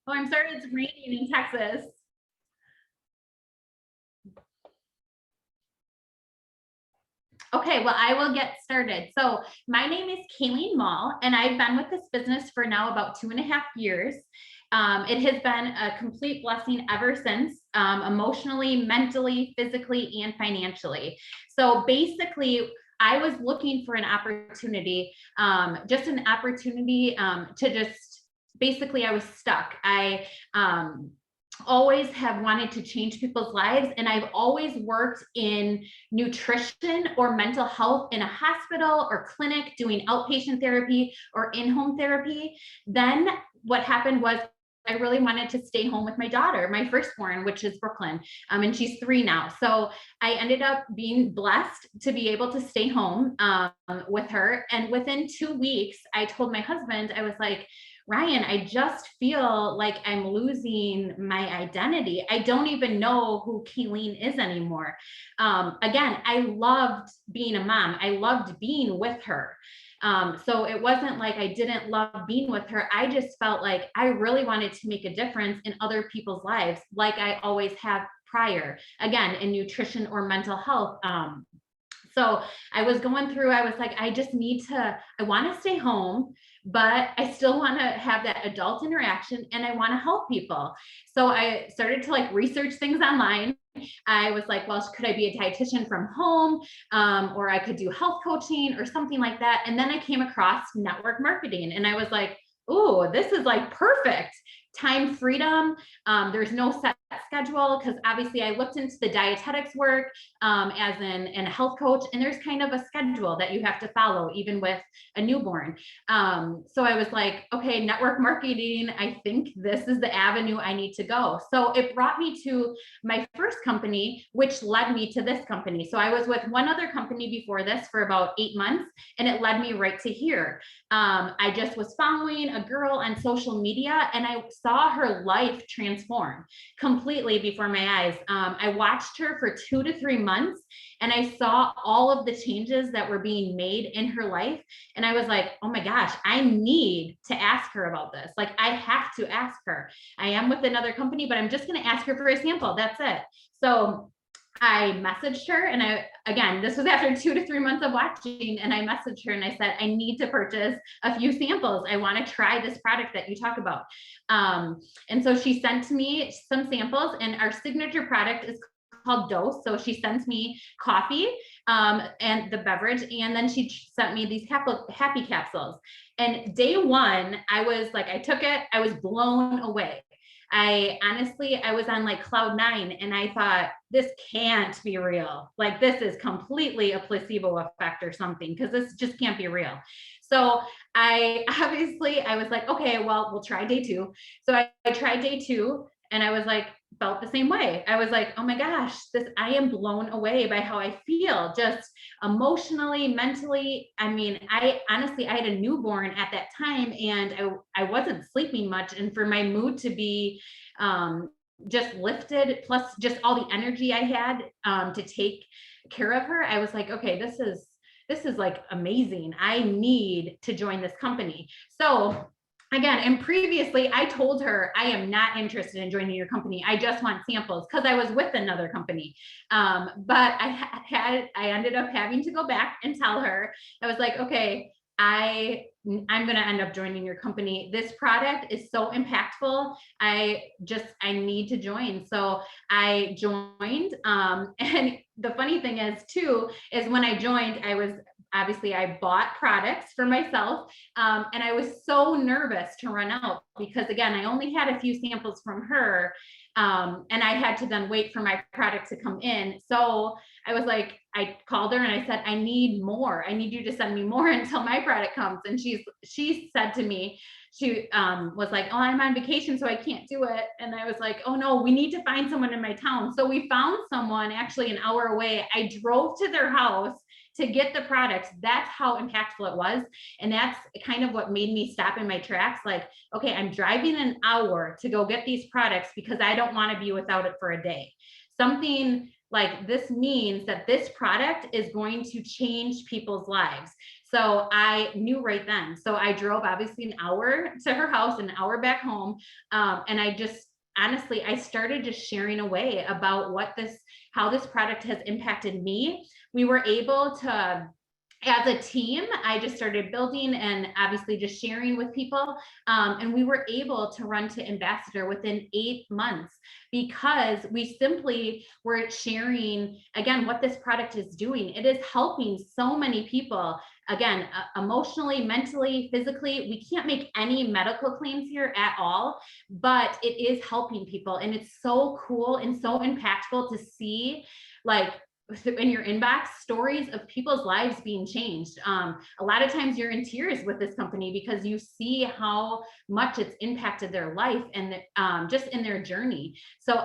Oh, I'm sorry it's raining in Texas. Okay, well, I will get started. So my name is Kayleen Moll, and I've been with this business for now about 2.5 years. It has been a complete blessing ever since, emotionally, mentally, physically, and financially. So basically, I was looking for an opportunity, just an opportunity to just basically, I was stuck. I always have wanted to change people's lives, and I've always worked in nutrition or mental health in a hospital or clinic doing outpatient therapy or in-home therapy. Then what happened was I really wanted to stay home with my daughter, my firstborn, which is Brooklyn, and she's 3 now. So I ended up being blessed to be able to stay home with her. And within 2 weeks, I told my husband, I was like, Ryan, I just feel like I'm losing my identity. I don't even know who Kayleen is anymore. Again, I loved being a mom. I loved being with her. So it wasn't like I didn't love being with her. I just felt like I really wanted to make a difference in other people's lives, like I always have prior, again, in nutrition or mental health. So I was going through, I was like, I want to stay home, but I still want to have that adult interaction and I want to help people. So I started to like research things online. I was like, well, could I be a dietitian from home? Or I could do health coaching or something like that. And then I came across network marketing and I was like, oh, this is like perfect. Time freedom. There's no set schedule because obviously I looked into the dietetics work as a health coach, and there's kind of a schedule that you have to follow even with a newborn. So I was like, okay, network marketing, I think this is the avenue I need to go. So it brought me to my first company, which led me to this company. So I was with one other company before this for about 8 months, and it led me right to here. I just was following a girl on social media and I saw her life transform completely before my eyes. I watched her for 2 to 3 months and I saw all of the changes that were being made in her life. And I was like, oh my gosh, I need to ask her about this. Like, I have to ask her. I am with another company, but I'm just going to ask her for a sample. That's it. So I messaged her and again, this was after 2 to 3 months of watching, and I messaged her and I said, I need to purchase a few samples. I want to try this product that you talk about. And so she sent me some samples, and our signature product is called Dose. So she sends me coffee and the beverage, and then she sent me these happy capsules. And day one, I took it, I was blown away. I was on like cloud 9 and I thought, this can't be real. Like, this is completely a placebo effect or something, because this just can't be real. So I was like, okay, well, we'll try day 2. So I tried day 2 and I was like, felt the same way. I was like, oh my gosh, I am blown away by how I feel, just emotionally, mentally. I mean, I had a newborn at that time and I wasn't sleeping much. And for my mood to be just lifted, plus just all the energy I had to take care of her, I was like, okay, this is like amazing. I need to join this company. So again, and previously I told her, I am not interested in joining your company. I just want samples, because I was with another company. But I ended up having to go back and tell her, I was like, okay, I'm going to end up joining your company. This product is so impactful. I need to join. So I joined. And the funny thing is too, is when I joined, I bought products for myself. And I was so nervous to run out because, again, I only had a few samples from her. And I had to then wait for my product to come in. So I called her and I said, I need more. I need you to send me more until my product comes. And she said to me, she was like, oh, I'm on vacation, so I can't do it. And I was like, oh no, we need to find someone in my town. So we found someone actually an hour away. I drove to their house to get the products. That's how impactful it was. And that's kind of what made me stop in my tracks. Like, okay, I'm driving an hour to go get these products because I don't want to be without it for a day. Something like, this means that this product is going to change people's lives. So I knew right then. So I drove obviously an hour to her house, an hour back home. And I just, honestly, I started just sharing away about how this product has impacted me. We were able to, as a team, I just started building and obviously just sharing with people. And we were able to run to ambassador within 8 months because we simply were sharing, again, what this product is doing. It is helping so many people, again, emotionally, mentally, physically. We can't make any medical claims here at all, but it is helping people. And it's so cool and so impactful to see, like, in your inbox, stories of people's lives being changed. A lot of times you're in tears with this company because you see how much it's impacted their life and just in their journey. So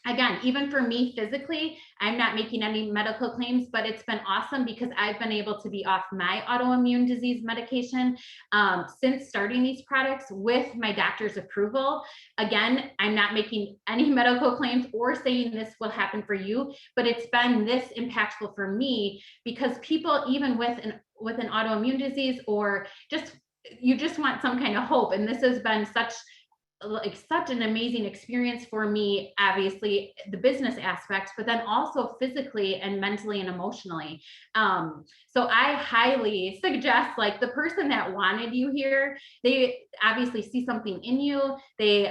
again, even for me physically, I'm not making any medical claims, but it's been awesome because I've been able to be off my autoimmune disease medication since starting these products with my doctor's approval. Again, I'm not making any medical claims or saying this will happen for you, but it's been this impactful for me because people, even with an autoimmune disease, or just, you just want some kind of hope. And this has been such an amazing experience for me, obviously the business aspects, but then also physically and mentally and emotionally. So I highly suggest, like, the person that wanted you here, they obviously see something in you. They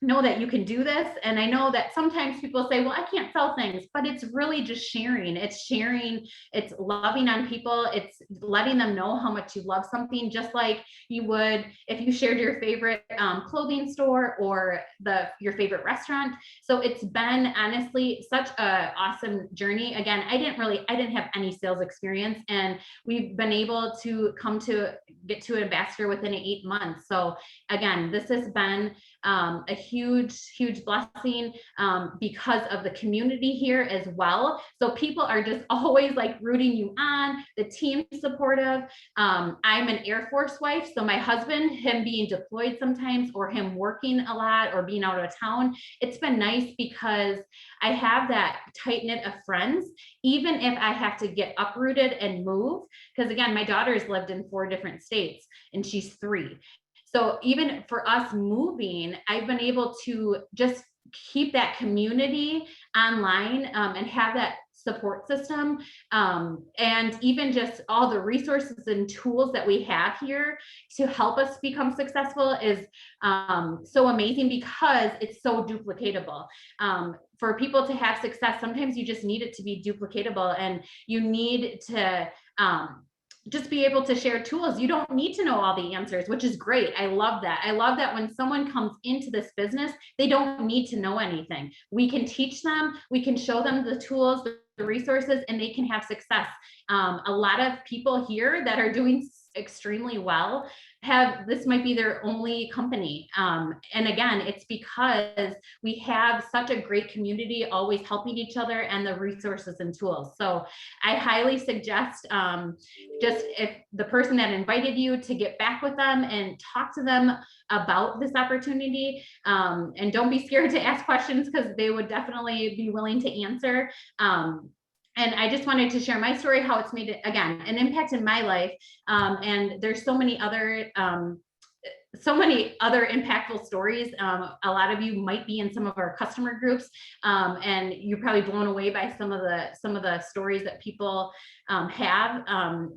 know that you can do this. And I know that sometimes people say, well, I can't sell things, but it's really just sharing. It's sharing, it's loving on people. It's letting them know how much you love something, just like you would if you shared your favorite clothing store or your favorite restaurant. So it's been honestly such an awesome journey. Again, I didn't have any sales experience, and we've been able to get to ambassador within 8 months. So again, this has been a huge blessing because of the community here as well. So people are just always like rooting you on, the team supportive. I'm an Air Force wife, so my husband, him being deployed sometimes, or him working a lot or being out of town, it's been nice because I have that tight knit of friends, even if I have to get uprooted and move. Because again, my daughter's lived in 4 different states and she's 3. So even for us moving, I've been able to just keep that community online and have that support system. And even just all the resources and tools that we have here to help us become successful is so amazing because it's so duplicatable. For people to have success, sometimes you just need it to be duplicatable, and you need to just be able to share tools. You don't need to know all the answers, which is great. I love that. I love that when someone comes into this business, they don't need to know anything. We can teach them, we can show them the tools, the resources, and they can have success. A lot of people here that are doing extremely well this might be their only company. And again, it's because we have such a great community always helping each other, and the resources and tools. So I highly suggest just if the person that invited you to get back with them and talk to them about this opportunity. And don't be scared to ask questions because they would definitely be willing to answer. And I just wanted to share my story, how it's made, again, an impact in my life. And there's so many other impactful stories. A lot of you might be in some of our customer groups, and you're probably blown away by some of the stories that people have.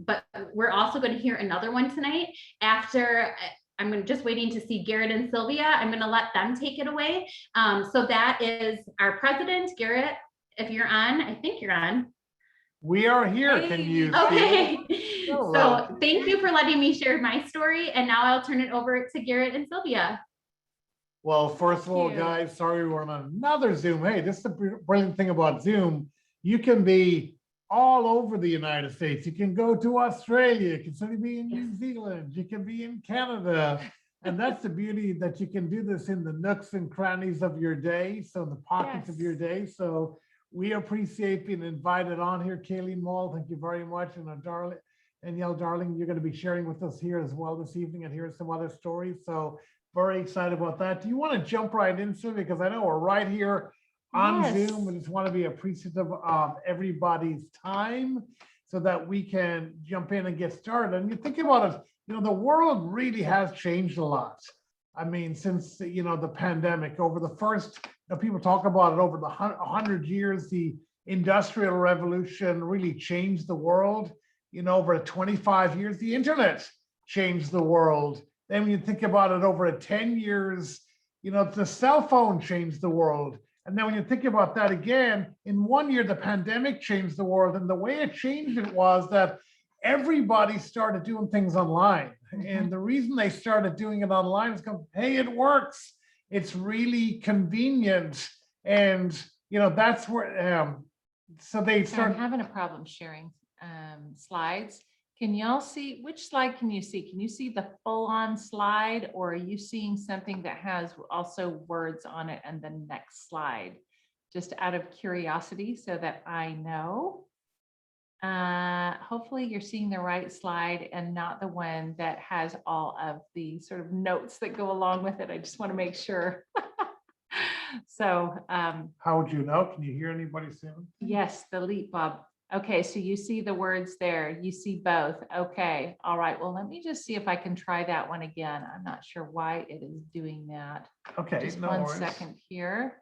But we're also going to hear another one tonight after. I'm just waiting to see Garrett and Sylvia. I'm going to let them take it away. So that is our president, Garrett. If you're on, I think you're on. We are here. Hey. Can you see? Okay. So thank you for letting me share my story. And now I'll turn it over to Garrett and Sylvia. Well, first of all, guys, sorry we're on another Zoom. Hey, this is the brilliant thing about Zoom. You can be all over the United States. You can go to Australia. You can certainly be in New Zealand. You can be in Canada. And that's the beauty, that you can do this in the nooks and crannies of your day. So in the pockets of your day. So we appreciate being invited on here. Kayleen, Moll, thank you very much. And Daniell, darling, you're going to be sharing with us here as well this evening and hear some other stories. So very excited about that. Do you want to jump right into it? Because I know we're right here on Yes. Zoom. We just want to be appreciative of everybody's time so that we can jump in and get started. And you think about it, the world really has changed a lot. I mean, since, the pandemic, over the first, people talk about it, over the 100 years, the Industrial Revolution really changed the world. Over 25 years, the internet changed the world. Then when you think about it, over 10 years, the cell phone changed the world. And then when you think about that again, in 1 year, the pandemic changed the world. And the way it changed it was that everybody started doing things online. And the reason they started doing it online is because, hey, it works. It's really convenient. And, that's where, so they I'm start. having a problem sharing slides. Can y'all see, which slide can you see? Can you see the full-on slide, or are you seeing something that has also words on it and the next slide? Just out of curiosity so that I know. Hopefully you're seeing the right slide and not the one that has all of the sort of notes that go along with it. I just want to make sure. So How would you know? Can you hear anybody soon? yes, the leap, Bob. Okay, so you see the words there. You see both. Okay, all right. Well, let me just see if I can try that one again. I'm not sure why it is doing that. Okay, Just no one worries. second here.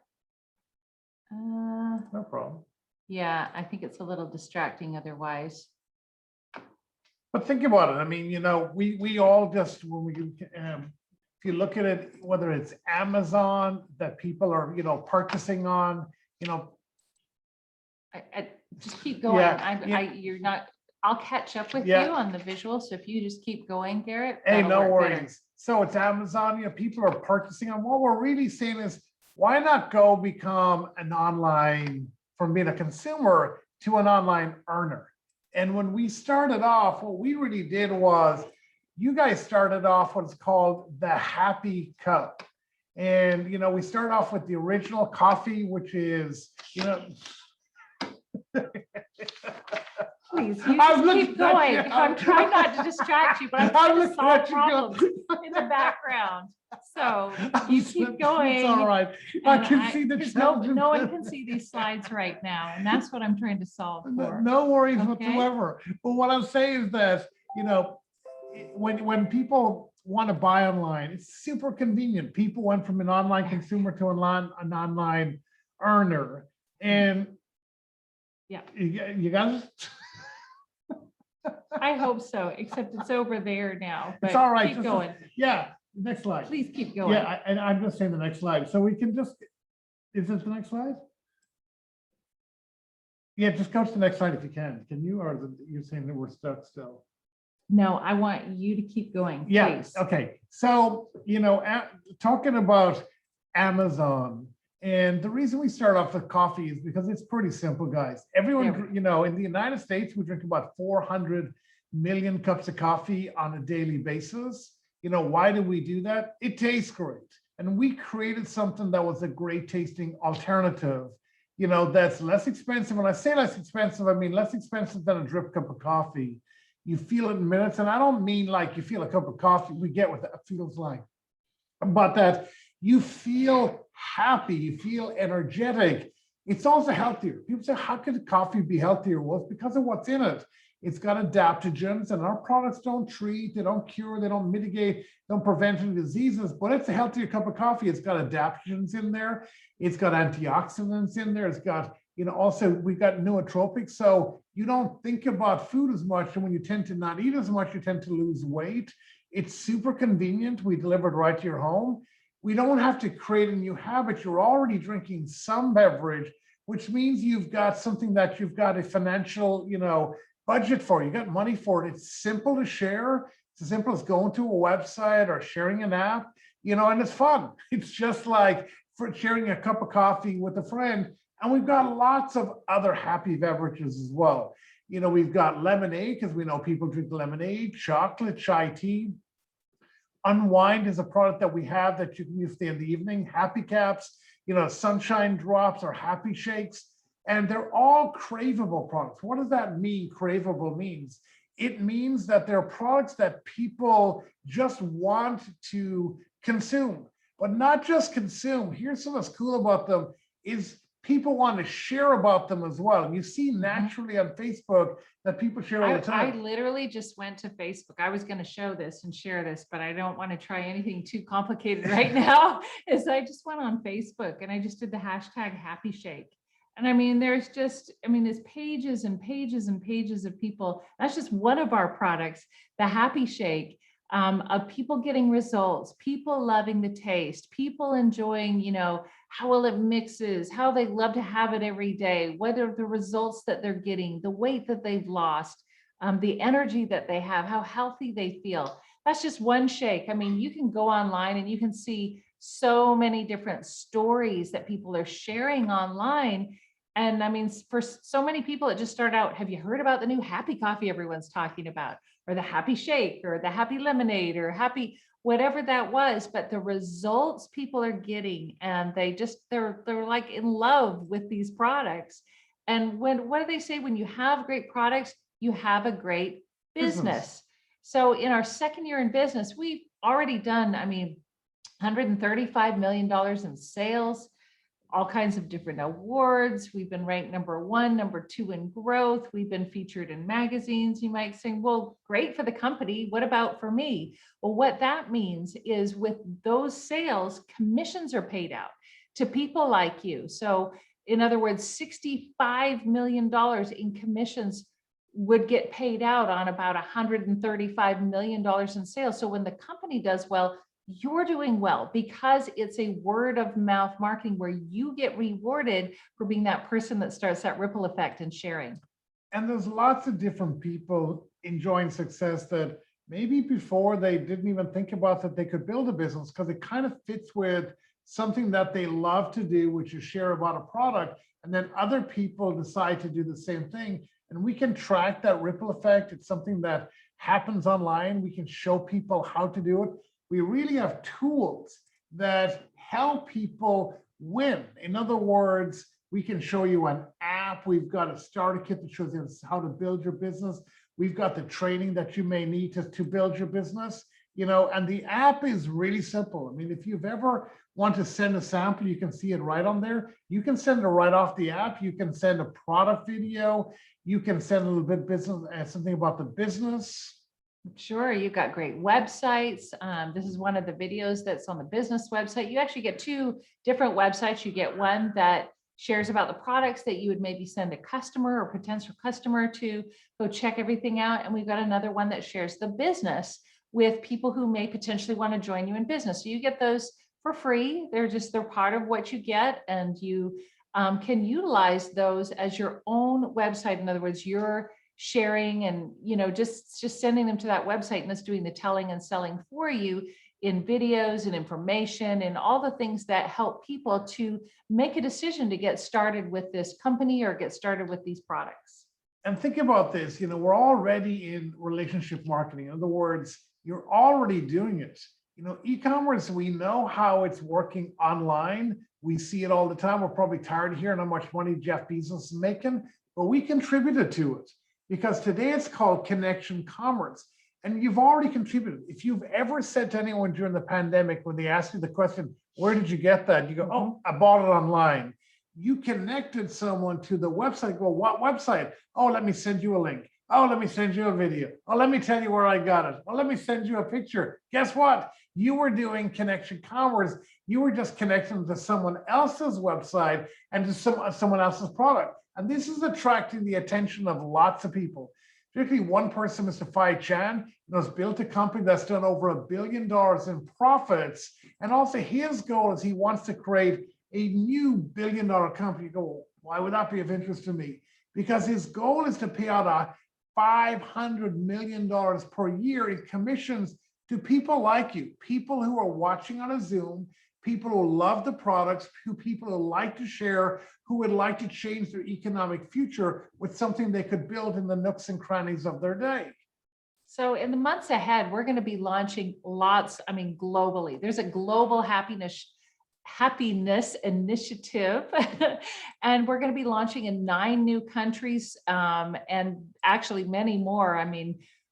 No problem. Yeah, I think it's a little distracting otherwise. But think about it. I mean, we all just, when we, if you look at it, whether it's Amazon that people are, purchasing on, I just keep going. Yeah, You're not, I'll catch up with you Yeah. on the visual. So if you just keep going, Garrett. hey, that'll no work better. worries. So it's Amazon, people are purchasing on. What we're really saying is, why not go become an online, from being a consumer to an online earner? And when we started off, what we really did was, you guys started off what's called the Happy Cup. And, we started off with the original coffee, which is, Please, you I was just looking keep at going. you. I'm trying not to distract you, but I'm I'm trying to looking solve at you going. problems in the background. So you keep going. It's all right. I and can see the 'cause challenge. no one can see these slides right now, and that's what I'm trying to solve for. No worries Okay. whatsoever. But what I'm saying is that, when people want to buy online, it's super convenient. People went from an online consumer to an online earner. And Yeah. you guys. I hope so, except it's over there now. But It's all right. keep going. Yeah, next slide. Please keep going. Yeah, and I'm just saying the next slide. So we can just, is this the next slide? Yeah, just go to the next slide if you can. Can you, or you're saying that we're stuck still? No, I want you to keep going, Yeah, please. okay. So, talking about Amazon, and the reason we start off with coffee is because it's pretty simple, guys. Everyone, in the United States, we drink about 400 million cups of coffee on a daily basis. Why do we do that? It tastes great. And we created something that was a great tasting alternative, that's less expensive. When I say less expensive, I mean less expensive than a drip cup of coffee. You feel it in minutes. And I don't mean like you feel a cup of coffee, we get what that feels like, but that you feel happy, you feel energetic. It's also healthier. People say, how could coffee be healthier? Well, it's because of what's in it. It's got adaptogens, and our products don't treat, they don't cure, they don't mitigate, don't prevent any diseases, but it's a healthier cup of coffee. It's got adaptogens in there. It's got antioxidants in there. It's got, also we've got nootropics. So you don't think about food as much. And when you tend to not eat as much, you tend to lose weight. It's super convenient. We deliver it right to your home. We don't have to create a new habit. You're already drinking some beverage, which means you've got something that you've got a financial, budget for. You got money for it. It's simple to share. It's as simple as going to a website or sharing an app, and it's fun. It's just like for sharing a cup of coffee with a friend. And we've got lots of other happy beverages as well. We've got lemonade, because we know people drink lemonade, chocolate, chai tea. Unwind is a product that we have that you can use in the evening. Happy Caps, sunshine drops or happy shakes. And they're all craveable products. What does that mean? Craveable means it means that they're products that people just want to consume, but not just consume. Here's what's cool about them is people want to share about them as well. You see naturally on Facebook that people share all the I time. literally just went to Facebook. I was going to show this and share this, but I don't want to try anything too complicated right now. Is I just went on Facebook and I just did the hashtag Happy Shake. And I mean, there's pages and pages and pages of people. That's just one of our products, the Happy Shake, of people getting results, people loving the taste, people enjoying, how well it mixes, how they love to have it every day, what are the results that they're getting, the weight that they've lost, the energy that they have, how healthy they feel. That's just one shake. I mean, you can go online and you can see so many different stories that people are sharing online. And I mean, for so many people, it just started out, have you heard about the new happy coffee everyone's talking about, or the happy shake, or the happy lemonade, or happy, whatever that was, but the results people are getting, and they're like in love with these products. And what do they say? When you have great products, you have a great business. So in our second year in business, we've already done, I mean, $135 million in sales, all kinds of different awards. We've been ranked number 1, number 2 in growth. We've been featured in magazines. You might say, well, great for the company. What about for me? Well, what that means is with those sales, commissions are paid out to people like you. So in other words, $65 million in commissions would get paid out on about $135 million in sales. So when the company does well, you're doing well, because it's a word of mouth marketing where you get rewarded for being that person that starts that ripple effect and sharing. And there's lots of different people enjoying success that maybe before they didn't even think about that they could build a business, because it kind of fits with something that they love to do, which is share about a product. And then other people decide to do the same thing. And we can track that ripple effect. It's something that happens online. We can show people how to do it. We really have tools that help people win. In other words, we can show you an app. We've got a starter kit that shows you how to build your business. We've got the training that you may need to build your business, and the app is really simple. I mean, if you've ever want to send a sample, you can see it right on there. You can send it right off the app. You can send a product video. You can send a little bit business, something about the business. Sure, you've got great websites. This is one of the videos that's on the business website. You actually get 2 different websites. You get one that shares about the products that you would maybe send a customer or potential customer to go check everything out. And we've got another one that shares the business with people who may potentially want to join you in business. So you get those for free. They're part of what you get, and you can utilize those as your own website. In other words, you're sharing and just sending them to that website, and it's doing the telling and selling for you in videos and information and all the things that help people to make a decision to get started with this company or get started with these products. And think about this, we're already in relationship marketing. In other words, you're already doing it. E-commerce, we know how it's working online. We see it all the time. We're probably tired of hearing how much money Jeff Bezos is making, but we contributed to it. Because today it's called connection commerce, and you've already contributed. If you've ever said to anyone during the pandemic, when they ask you the question, where did you get that? You go, oh, I bought it online. You connected someone to the website. Go, what website? Oh, let me send you a link. Oh, let me send you a video. Oh, let me tell you where I got it. Oh, let me send you a picture. Guess what? You were doing connection commerce. You were just connecting to someone else's website and to someone else's product. And this is attracting the attention of lots of people. Particularly one person, Mr. Fai Chan, has built a company that's done over $1 billion in profits. And also his goal is he wants to create a new $1 billion company. You go, why would that be of interest to me? Because his goal is to pay out $500 million per year in commissions to people like you, people who are watching on a Zoom, people who love the products, people who like to share, who would like to change their economic future with something they could build in the nooks and crannies of their day. So in the months ahead, we're going to be launching globally. There's a global happiness initiative, and we're going to be launching in 9 new countries, and actually many more.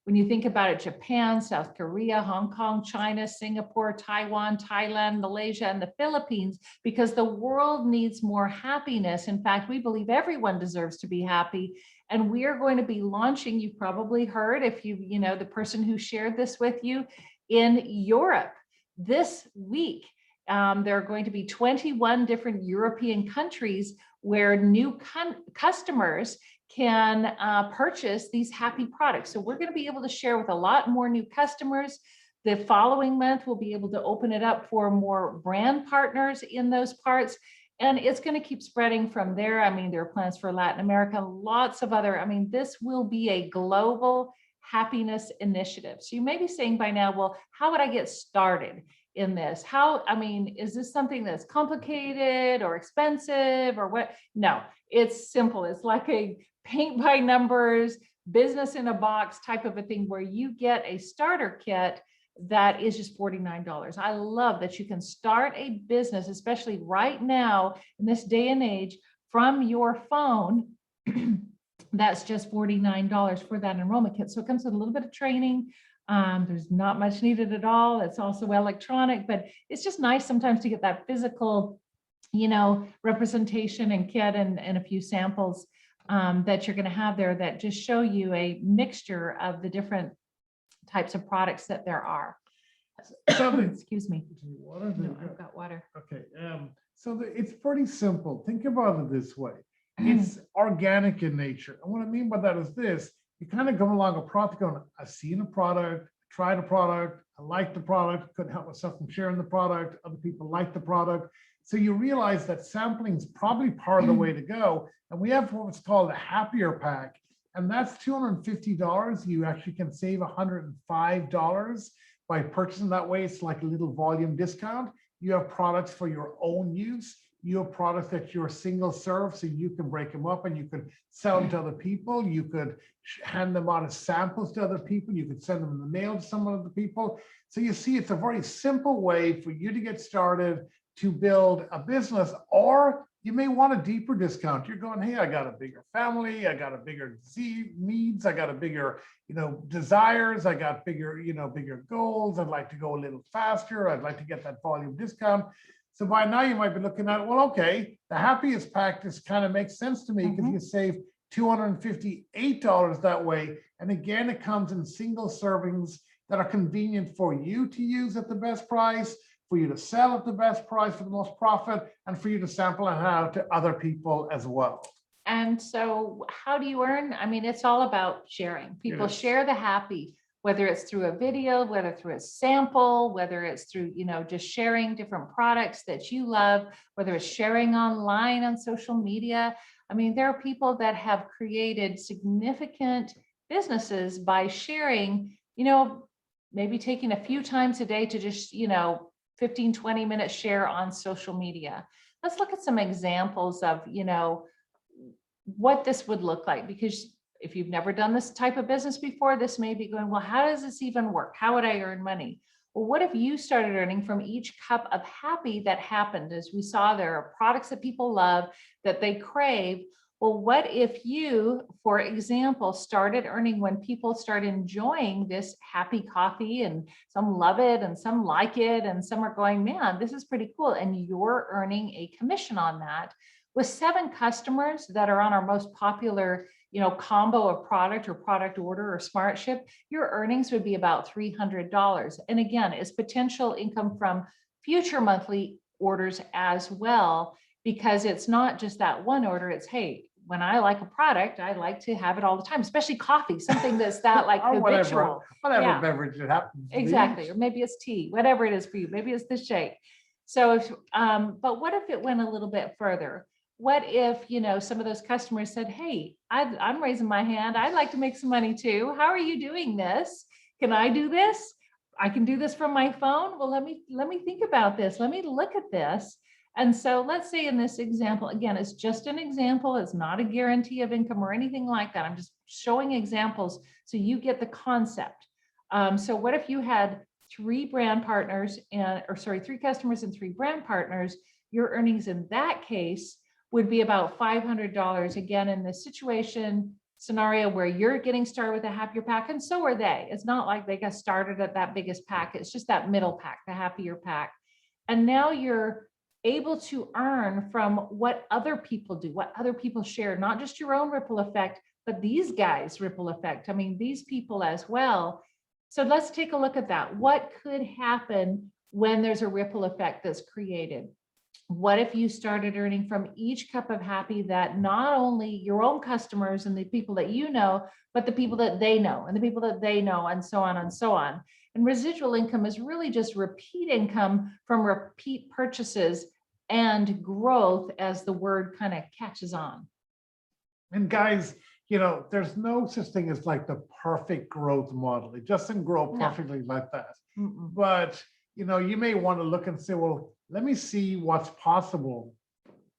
When you think about it, Japan, South Korea, Hong Kong, China, Singapore, Taiwan, Thailand, Malaysia, and the Philippines, because the world needs more happiness. In fact, we believe everyone deserves to be happy. And we are going to be launching, you've probably heard, if you know, the person who shared this with you, in Europe this week. There are going to be 21 different European countries where new customers can purchase these happy products. So we're going to be able to share with a lot more new customers. The following month, we'll be able to open it up for more brand partners in those parts. And it's going to keep spreading from there. I mean, there are plans for Latin America, lots of other, I mean, this will be a global happiness initiative. So you may be saying by now, well, how would I get started in this? How, I mean, is this something that's complicated or expensive or what? No, it's simple. It's like a paint by numbers, business in a box type of a thing where you get a starter kit that is just $49. I love that you can start a business, especially right now in this day and age, from your phone. That's just $49 for that enrollment kit. So it comes with a little bit of training. There's not much needed at all. It's also electronic, but it's just nice sometimes to get that physical, you know, representation and kit and a few samples that you're going to have there that just show you a mixture of the different types of products that there are. Excuse me. Water? No, I've got water. Okay, so it's pretty simple. Think about it this way. It's organic in nature. And what I mean by that is this: you kind of come along a product going, I've seen a product, tried a product, I like the product, couldn't help myself from sharing the product, other people like the product. So you realize that sampling is probably part of the way to go. And we have what's called a happier pack, and that's $250. You actually can save $105 by purchasing that way. It's like a little volume discount. You have products for your own use. You have products that you're single serve, so you can break them up and you could sell them to other people. You could hand them out as samples to other people. You could send them in the mail to some other people. So you see, it's a very simple way for you to get started to build a business. Or you may want a deeper discount. You're going, hey, I got a bigger family, I got a bigger needs, I got a bigger, you know, desires, I got bigger, you know, bigger goals. I'd like to go a little faster. I'd like to get that volume discount. So by now you might be looking at, well, okay, the happiest pack just kind of makes sense to me because you save $258 that way. And again, it comes in single servings that are convenient for you to use at the best price, for you to sell at the best price for the most profit, and for you to sample and out to other people as well. And so how do you earn? I mean, it's all about sharing. People share the happy, whether it's through a video, whether through a sample, whether it's through, you know, just sharing different products that you love, whether it's sharing online on social media. I mean, there are people that have created significant businesses by sharing, you know, maybe taking a few times a day to just, you know, 15, 20 minutes share on social media. Let's look at some examples of, you know, what this would look like, because if you've never done this type of business before, this may be going, well, how does this even work? How would I earn money? Well, what if you started earning from each cup of happy that happened? As we saw, there are products that people love, that they crave. Well, what if you, for example, started earning when people start enjoying this happy coffee, and some love it and some like it, and some are going, man, this is pretty cool. And you're earning a commission on that. With 7 customers that are on our most popular, you know, combo of product or product order or smart ship, your earnings would be about $300. And again, it's potential income from future monthly orders as well, because it's not just that one order. It's, hey, when I like a product, I like to have it all the time, especially coffee, something that's that like habitual. Whatever beverage it happens. Exactly. Or maybe it's tea, whatever it is for you. Maybe it's the shake. So, if, but what if it went a little bit further? What if, you know, some of those customers said, hey, I'm raising my hand. I'd like to make some money too. How are you doing this? Can I do this? I can do this from my phone. Well, let me think about this. Let me look at this. And so let's say in this example, again, it's just an example. It's not a guarantee of income or anything like that. I'm just showing examples so you get the concept. So what if you had 3 brand partners and, or sorry, 3 customers and 3 brand partners? Your earnings in that case would be about $500. Again, in this situation, scenario where you're getting started with a happier pack, and so are they. It's not like they got started at that biggest pack. It's just that middle pack, the happier pack. And now you're able to earn from what other people do, what other people share, not just your own ripple effect, but these guys' ripple effect. I mean, these people as well. So let's take a look at that. What could happen when there's a ripple effect that's created? What if you started earning from each cup of happy that not only your own customers and the people that you know, but the people that they know and the people that they know, and so on and so on. And residual income is really just repeat income from repeat purchases and growth as the word kind of catches on. And guys, you know, there's no such thing as like the perfect growth model. It doesn't grow perfectly like that. But, you know, you may want to look and say, well, let me see what's possible.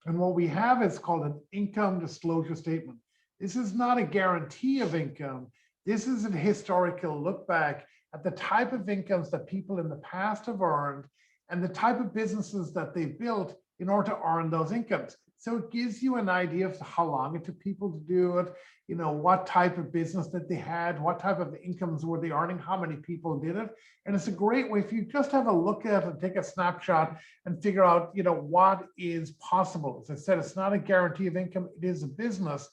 And what we have is called an income disclosure statement. This is not a guarantee of income. This is a historical look back at the type of incomes that people in the past have earned and the type of businesses that they built in order to earn those incomes. So it gives you an idea of how long it took people to do it, you know, what type of business that they had, what type of incomes were they earning, how many people did it. And it's a great way if you just have a look at it and take a snapshot and figure out, you know, what is possible. As I said, it's not a guarantee of income, it is a business.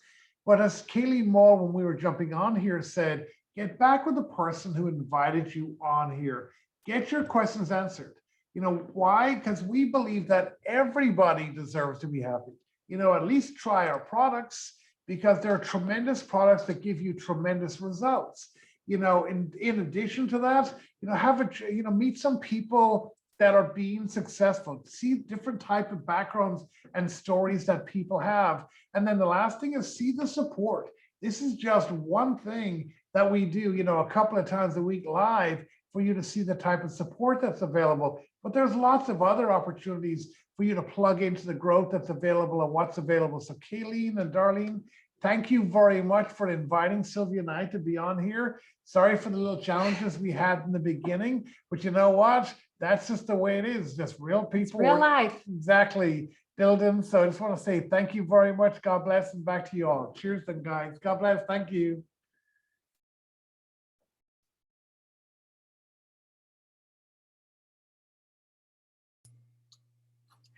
But as Kayleen Moll, when we were jumping on here, said, get back with the person who invited you on here. Get your questions answered. You know, why? Because we believe that everybody deserves to be happy. You know, at least try our products, because there are tremendous products that give you tremendous results. You know, in addition to that, you know, meet some people that are being successful, see different type of backgrounds and stories that people have. And then the last thing is see the support. This is just one thing that we do, you know, a couple of times a week live for you to see the type of support that's available. But there's lots of other opportunities for you to plug into the growth that's available and what's available. So Kayleen and Darlene, thank you very much for inviting Sylvia and I to be on here. Sorry for the little challenges we had in the beginning, but you know what? That's just the way it is. Just real people. It's real life. Exactly. Building. So I just want to say thank you very much. God bless, and back to you all. Cheers then, guys. God bless. Thank you.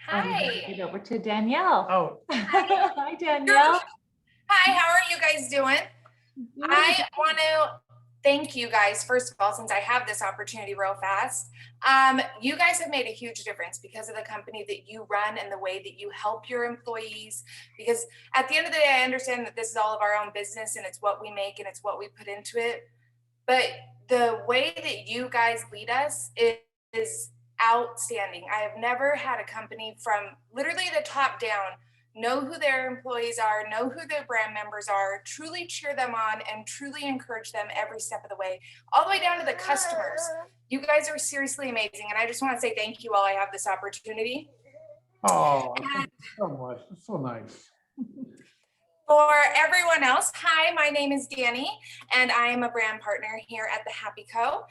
Hi. Get over to Danielle. Oh. Hi, Danielle. Hi, how are you guys doing? I want to thank you guys, first of all, since I have this opportunity real fast. You guys have made a huge difference because of the company that you run and the way that you help your employees. Because at the end of the day, I understand that this is all of our own business and it's what we make and it's what we put into it. But the way that you guys lead us is outstanding. I have never had a company from literally the top down know who their employees are, know who their brand members are, truly cheer them on, and truly encourage them every step of the way, all the way down to the customers. You guys are seriously amazing. And I just want to say thank you while I have this opportunity. Oh, thank you so much. That's so nice. For everyone else, hi, my name is Dani, and I am a brand partner here at the Happy Co.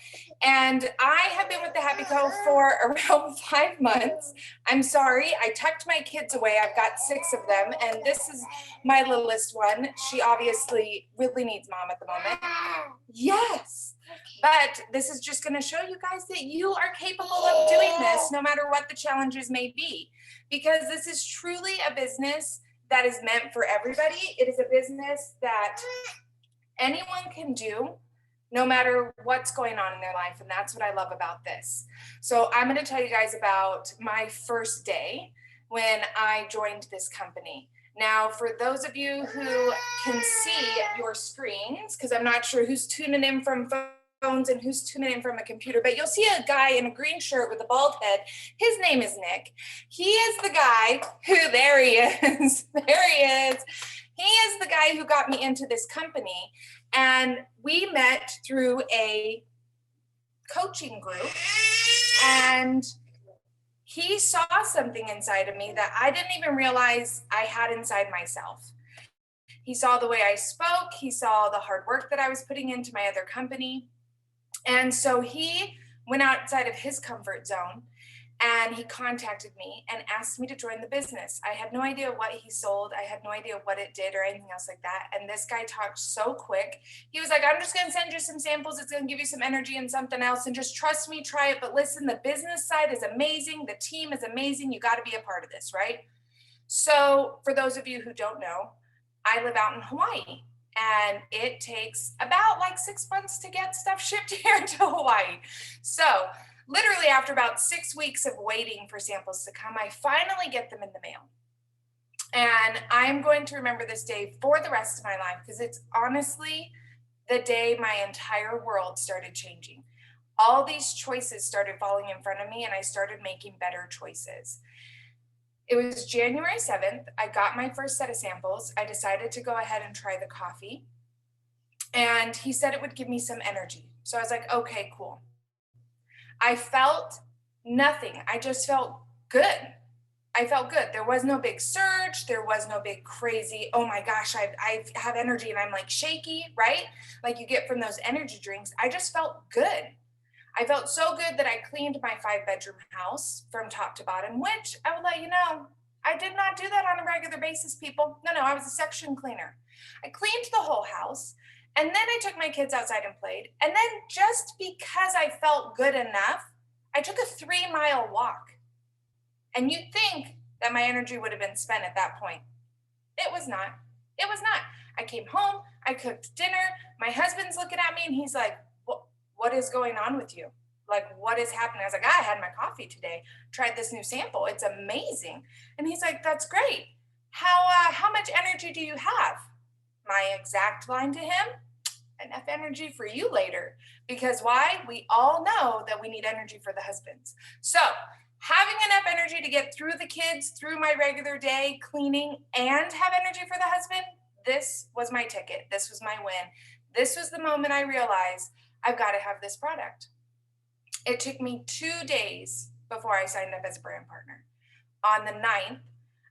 And I have been with the Happy Co for around 5 months. I'm sorry, I tucked my kids away. I've got 6 of them, and this is my littlest one. She obviously really needs mom at the moment. Yes, but this is just going to show you guys that you are capable of doing this no matter what the challenges may be, because this is truly a business that is meant for everybody. It is a business that anyone can do no matter what's going on in their life. And that's what I love about this. So I'm going to tell you guys about my first day when I joined this company. Now, for those of you who can see your screens, because I'm not sure who's tuning in from phones and who's tuning in from a computer, but you'll see a guy in a green shirt with a bald head. His name is Nick. He is the guy who, there he is, there he is. He is the guy who got me into this company, and we met through a coaching group, and he saw something inside of me that I didn't even realize I had inside myself. He saw the way I spoke. He saw the hard work that I was putting into my other company. And so he went outside of his comfort zone And he contacted me and asked me to join the business. I had no idea what he sold. I had no idea what it did or anything else like that. And this guy talked so quick. He was like, I'm just going to send you some samples. It's going to give you some energy and something else. And just trust me, try it. But listen, the business side is amazing. The team is amazing. You got to be a part of this, right? So for those of you who don't know, I live out in Hawaii. And it takes about like 6 months to get stuff shipped here to Hawaii. So literally after about 6 weeks of waiting for samples to come, I finally get them in the mail. And I'm going to remember this day for the rest of my life because it's honestly the day my entire world started changing. All these choices started falling in front of me and I started making better choices. It was January 7th. I got my first set of samples. I decided to go ahead and try the coffee. And he said it would give me some energy. So I was like, okay, cool. I felt nothing. I just felt good. I felt good. There was no big surge. There was no big crazy, oh my gosh, I have energy and I'm like shaky, right? Like you get from those energy drinks. I just felt good. I felt so good that I cleaned my 5-bedroom house from top to bottom, which I will let you know, I did not do that on a regular basis, people. No, I was a section cleaner. I cleaned the whole house. And then I took my kids outside and played. And then just because I felt good enough, I took a 3-mile walk. And you'd think that my energy would have been spent at that point. It was not. It was not. I came home, I cooked dinner. My husband's looking at me and he's like, what is going on with you? Like, what is happening? I was like, I had my coffee today, tried this new sample. It's amazing. And he's like, that's great. How much energy do you have? My exact line to him, enough energy for you later. Because why? We all know that we need energy for the husbands. So having enough energy to get through the kids, through my regular day, cleaning, and have energy for the husband, this was my ticket. This was my win. This was the moment I realized I've got to have this product. It took me 2 days before I signed up as a brand partner. On the 9th,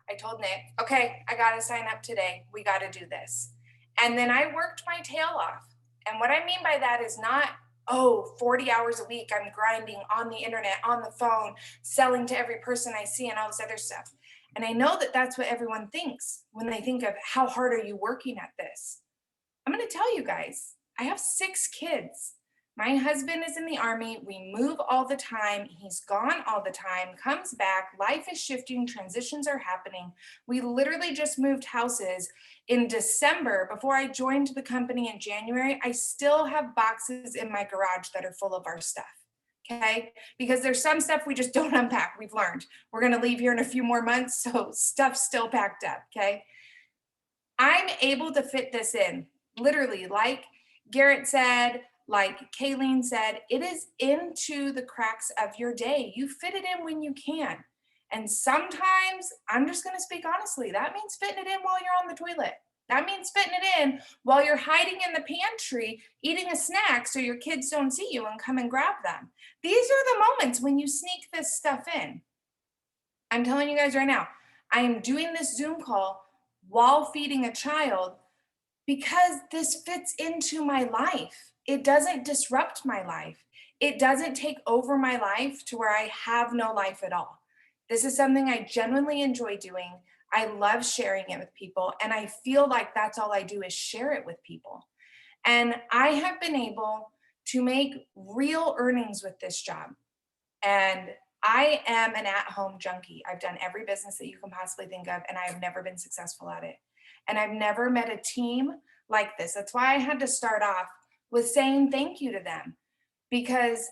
I told Nick, okay, I got to sign up today. We got to do this. And then I worked my tail off. And what I mean by that is not, 40 hours a week, I'm grinding on the internet, on the phone, selling to every person I see and all this other stuff. And I know that that's what everyone thinks when they think of how hard are you working at this? I'm going to tell you guys, I have 6 kids. My husband is in the Army. We move all the time. He's gone all the time, comes back. Life is shifting. Transitions are happening. We literally just moved houses in December. Before I joined the company in January, I still have boxes in my garage that are full of our stuff. Okay, because there's some stuff we just don't unpack. We've learned. We're going to leave here in a few more months, so stuff's still packed up. Okay, I'm able to fit this in. Literally, like Garrett said, like Kayleen said, it is into the cracks of your day. You fit it in when you can. And sometimes, I'm just going to speak honestly, that means fitting it in while you're on the toilet. That means fitting it in while you're hiding in the pantry, eating a snack so your kids don't see you and come and grab them. These are the moments when you sneak this stuff in. I'm telling you guys right now, I am doing this Zoom call while feeding a child because this fits into my life. It doesn't disrupt my life. It doesn't take over my life to where I have no life at all. This is something I genuinely enjoy doing. I love sharing it with people. And I feel like that's all I do is share it with people. And I have been able to make real earnings with this job. And I am an at-home junkie. I've done every business that you can possibly think of, and I've never been successful at it. And I've never met a team like this. That's why I had to start off with saying thank you to them, because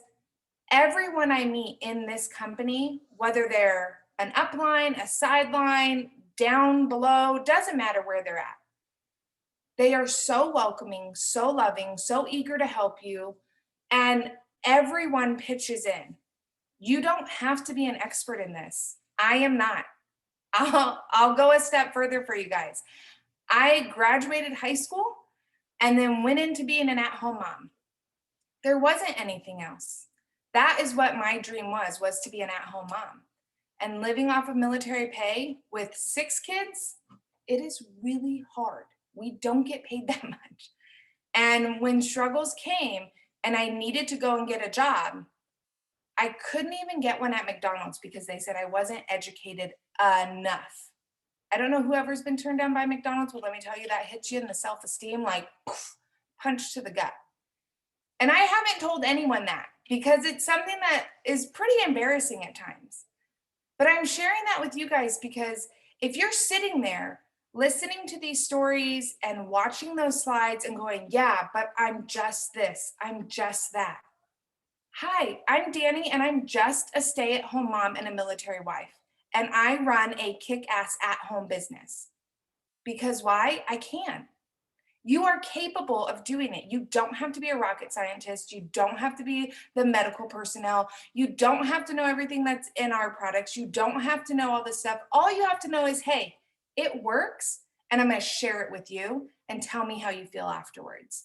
everyone I meet in this company, whether they're an upline, a sideline, down below, doesn't matter where they're at. They are so welcoming, so loving, so eager to help you, and everyone pitches in. You don't have to be an expert in this. I am not. I'll go a step further for you guys. I graduated high school and then went into being an at-home mom. There wasn't anything else. That is what my dream was to be an at-home mom. And living off of military pay with 6 kids, it is really hard. We don't get paid that much. And when struggles came and I needed to go and get a job, I couldn't even get one at McDonald's because they said I wasn't educated enough. I don't know whoever's been turned down by McDonald's, but let me tell you, that hits you in the self-esteem like poof, punch to the gut. And I haven't told anyone that because it's something that is pretty embarrassing at times. But I'm sharing that with you guys because if you're sitting there listening to these stories and watching those slides and going, yeah, but I'm just this, I'm just that. Hi, I'm Dani, and I'm just a stay-at-home mom and a military wife. And I run a kick-ass at-home business. Because why? I can. You are capable of doing it. You don't have to be a rocket scientist. You don't have to be the medical personnel. You don't have to know everything that's in our products. You don't have to know all this stuff. All you have to know is, hey, it works, and I'm going to share it with you and tell me how you feel afterwards.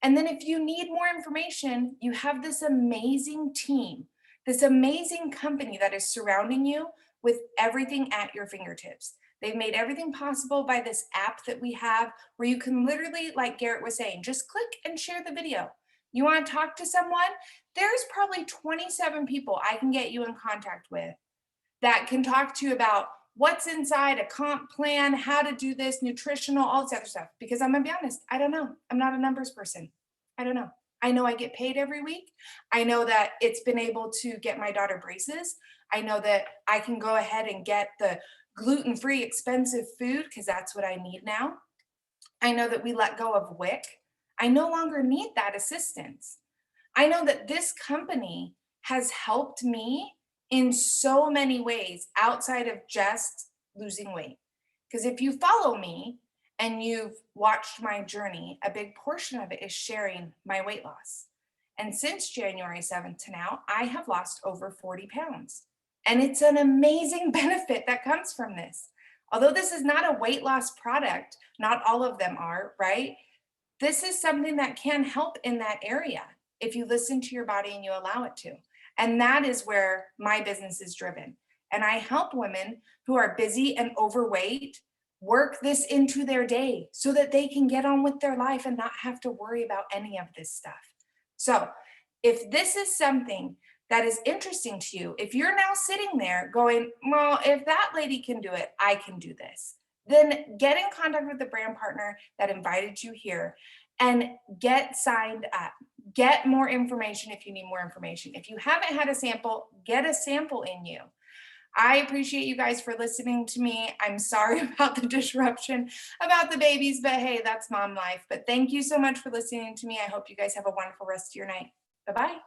And then if you need more information, you have this amazing team, this amazing company that is surrounding you with everything at your fingertips. They've made everything possible by this app that we have where you can literally, like Garrett was saying, just click and share the video. You want to talk to someone? There's probably 27 people I can get you in contact with that can talk to you about what's inside a comp plan, how to do this, nutritional, all this other stuff. Because I'm gonna be honest, I don't know. I'm not a numbers person. I don't know. I know I get paid every week. I know that it's been able to get my daughter braces. I know that I can go ahead and get the gluten-free expensive food because that's what I need now. I know that we let go of WIC. I no longer need that assistance. I know that this company has helped me in so many ways outside of just losing weight. Because if you follow me and you've watched my journey, a big portion of it is sharing my weight loss. And since January 7th to now, I have lost over 40 pounds. And it's an amazing benefit that comes from this. Although this is not a weight loss product, not all of them are, right? This is something that can help in that area if you listen to your body and you allow it to. And that is where my business is driven. And I help women who are busy and overweight work this into their day so that they can get on with their life and not have to worry about any of this stuff. So if this is something that is interesting to you, if you're now sitting there going, well, if that lady can do it, I can do this, then get in contact with the brand partner that invited you here and get signed up. Get more information if you need more information. If you haven't had a sample, get a sample in you. I appreciate you guys for listening to me. I'm sorry about the disruption about the babies, but hey, that's mom life. But thank you so much for listening to me. I hope you guys have a wonderful rest of your night. Bye-bye.